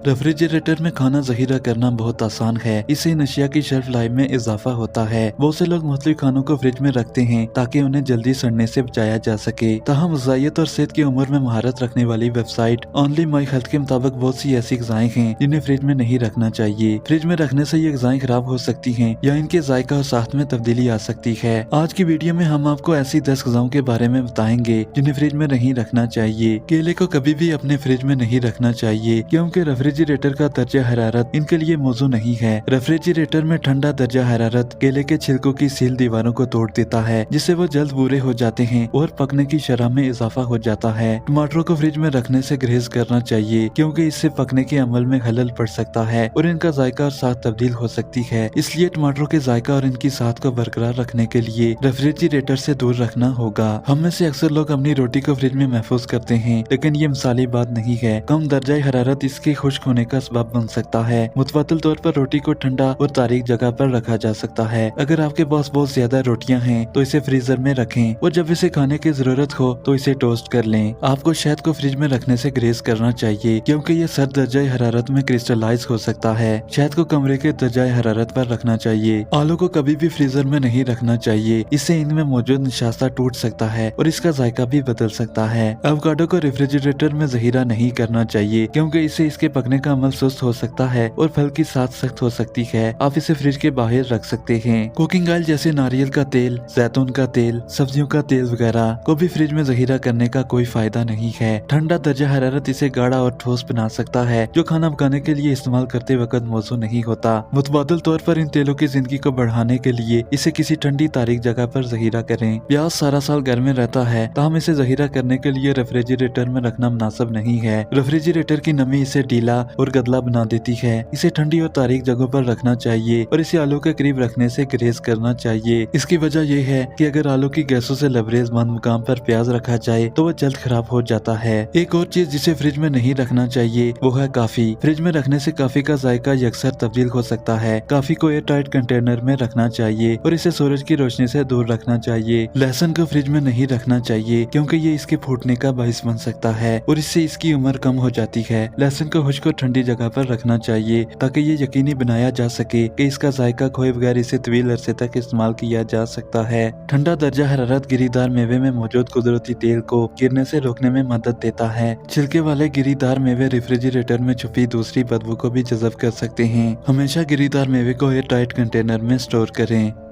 Refrigerator में खाना ज़ख़ीरा करना बहुत आसान है। इससे नशिया की शेल्फ लाइफ में इजाफा होता है। बहुत से लोग मुख्तलिफ खानों को फ्रिज में रखते हैं ताकि उन्हें जल्दी सड़ने से बचाया जा सके। ताहम ग़िज़ाइयत और सेहत की उम्र में महारत रखने वाली वेबसाइट ओनली माई हेल्थ के मुताबिक बहुत सी ऐसी ग़िज़ाएं हैं जिन्हें फ्रिज में नहीं रखना चाहिए। फ्रिज में रखने से ये ग़िज़ाएं खराब हो सकती हैं या इनके जायका और साख्त में तब्दीली आ सकती है। आज की वीडियो में हम आपको ऐसी 10 ग़िज़ाओं के बारे में बताएंगे जिन्हें फ्रिज में नहीं रखना चाहिए। केले को कभी भी अपने फ्रिज में नहीं रखना चाहिए क्योंकि रेफ्रिजरेटर का दर्जा हरारत इनके लिए मौजू नहीं है। रेफ्रिजरेटर में ठंडा दर्जा हरारत केले के छिलकों की सील दीवारों को तोड़ देता है, जिससे वो जल्द बुरे हो जाते हैं और पकने की शरह में इजाफा हो जाता है। टमाटरों को फ्रिज में रखने से गुरेज करना चाहिए क्योंकि इससे पकने के अमल में खलल पड़ सकता है और इनका जायका और साथ तब्दील हो सकती है। इसलिए टमाटरों के जायका और इनकी साथ को बरकरार रखने के लिए रेफ्रिजरेटर से दूर रखना होगा। हम में से अक्सर लोग अपनी रोटी को फ्रिज में महफूज करते हैं, लेकिन ये मिसाली बात नहीं है। कम दर्जा हरारत इसके खुश्क होने का सबब बन सकता है। मुतवातिल तौर पर रोटी को ठंडा और तारीक जगह पर रखा जा सकता है। अगर आपके पास बहुत ज्यादा रोटियां हैं तो इसे फ्रीजर में रखें और जब इसे खाने की जरूरत हो तो इसे टोस्ट कर लें। आपको शहद को फ्रिज में रखने से ग्रेज करना चाहिए क्योंकि ये सर्द दर्जा हरारत में क्रिस्टलाइज हो सकता है। शहद को कमरे के दर्जा हरारत पर रखना चाहिए। आलू को कभी भी फ्रीजर में नहीं रखना चाहिए, इससे इनमें मौजूद निशास्ता टूट सकता है और इसका जायका भी बदल सकता है। एवोकाडो को रेफ्रिजरेटर में ज़ख़ीरा नहीं करना चाहिए क्योंकि इससे इसके पकने का अमल सुस्त हो सकता है और फल की साथ सख्त हो सकती है। आप इसे फ्रिज के बाहर रख सकते हैं। कुकिंग ऑयल जैसे नारियल का तेल, जैतून का तेल, सब्जियों का तेल वगैरह को भी फ्रिज में ज़ख़ीरा करने का कोई फायदा नहीं है। ठंडा दर्जा हरारत इसे गाढ़ा और ठोस बना सकता है जो खाना पकाने के लिए इस्तेमाल करते वक्त मौजूद नहीं होता। मुतबादिल तौर पर इन तेलों की जिंदगी को बढ़ाने के लिए इसे किसी ठंडी तारीख जगह पर ज़ख़ीरा करें। प्याज सारा साल घर में रहता है, ताहम इसे ज़ख़ीरा करने के लिए रेफ्रिजरेटर में रखना मुनासिब नहीं है। रेफ्रिजरेटर की नमी इसे ढीला और गदला बना देती है। इसे ठंडी और तारीक जगहों पर रखना चाहिए और इसे आलू के करीब रखने से ग्रेज करना चाहिए। इसकी वजह यह है कि अगर आलू की गैसों से लबरेज बंद मुकाम पर प्याज रखा जाए तो वह जल्द खराब हो जाता है। एक और चीज जिसे फ्रिज में नहीं रखना चाहिए वो है काफी। फ्रिज में रखने से काफी का जायका यकसर तब्दील हो सकता है। काफी को एयर टाइट कंटेनर में रखना चाहिए और इसे सूरज की रोशनी से दूर रखना चाहिए। लहसुन को फ्रिज में नहीं रखना चाहिए क्योंकि ये इसके फूटने का बाइस बन सकता है और इससे इसकी उम्र कम हो जाती है। लहसुन को खुश्क और ठंडी जगह पर रखना चाहिए ताकि ये यकीनी बनाया जा सके कि इसका जायका खोए बगैर इसे तवील अरसे तक इस्तेमाल किया जा सकता है। ठंडा दर्जा हरारत गिरीदार मेवे में मौजूद कुदरती तेल को गिरने से रोकने में मदद देता है। छिलके वाले गिरीदार मेवे रेफ्रिजरेटर में छुपी दूसरी बदबू को भी जज़ब कर सकते हैं। हमेशा गिरीदार मेवे को एयर टाइट कंटेनर में स्टोर करें।